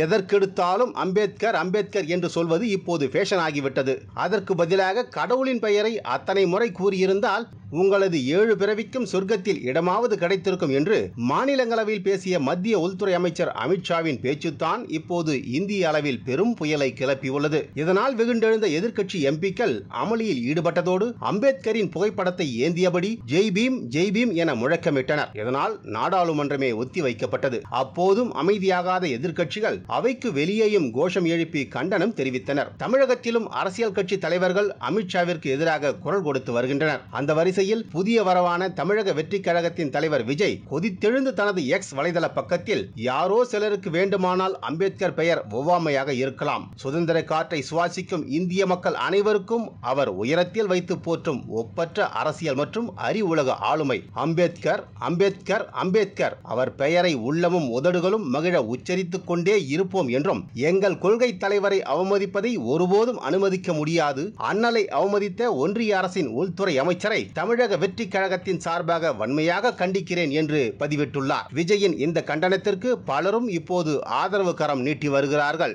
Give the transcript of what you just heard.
எதற்கெடுத்தாலும் அம்பேத்கர் அம்பேத்கர் என்று சொல்வது இப்போது ஃபேஷன் ஆகிவிட்டது. அதற்கு பதிலாக கடவுளின் பெயரை அத்தனை முறை கூறியிருந்தால் உங்களது 7 பிறவிக்கும் சொர்க்கத்தில் இடமாவது கிடைத்திருக்கும் என்று மாநிலங்களவையில் பேசிய மத்திய உள்துறை அமைச்சர் அமித்ஷாவின் பேச்சுத்தான் இப்போது இந்திய அளவில் பெரும் புயலை கிளப்பியுள்ளது. இதனால் வெகுண்டெழுந்த எதிர்க்கட்சி எம்பிக்கள் அமளியில் ஈடுபட்டதோடு அம்பேத்கரின் புகைப்படத்தை ஏந்தியபடி ஜெய் பீம் ஜெய் பீம் என முழக்கமிட்டனர். இதனால் நாடாளுமன்றமே ஒத்தி வைக்கப்பட்டது. அப்போதும் அமைதியாகாத எதிர்க்கட்சிகள் அவைக்கு வெளியேயும் கோஷம் எழுப்பி கண்டனம் தெரிவித்தனர். தமிழகத்திலும் அரசியல் கட்சி தலைவர்கள் அமித்ஷாவிற்கு எதிராக குரல் கொடுத்து வருகின்றனர். அந்த வரிசையில் புதிய வரவான தமிழக வெற்றி கழகத்தின் தலைவர் விஜய் கொதித்தெழுந்து தனது எக்ஸ் வலைதள பக்கத்தில் யாரோ சிலருக்கு வேண்டுமானால் அம்பேத்கர் பெயர் ஒவ்வாமையாக இருக்கலாம், சுதந்திர காற்றை சுவாசிக்கும் இந்திய மக்கள் அனைவருக்கும் அவர் உயரத்தில் வைத்து போற்றும் ஒப்பற்ற அரசியல் மற்றும் அறிவுலக ஆளுமை அம்பேத்கர் அம்பேத்கர் அம்பேத்கர், அவர் பெயரை உள்ளமும் உதடுகளும் மகிழ உச்சரித்துக் கொண்டே இருப்போம் என்றும் எங்கள் கொள்கை தலைவரை அவமதிப்பதை ஒருபோதும் அனுமதிக்க முடியாது, அண்ணலை அவமதித்த ஒன்றிய அரசின் உள்துறை அமைச்சரை தமிழக வெற்றி கழகத்தின் சார்பாக வன்மையாக கண்டிக்கிறேன் என்று பதிவிட்டுள்ளார். விஜயின் இந்த கண்டனத்திற்கு பலரும் இப்போது ஆதரவு கரம் நீட்டி வருகிறார்கள்.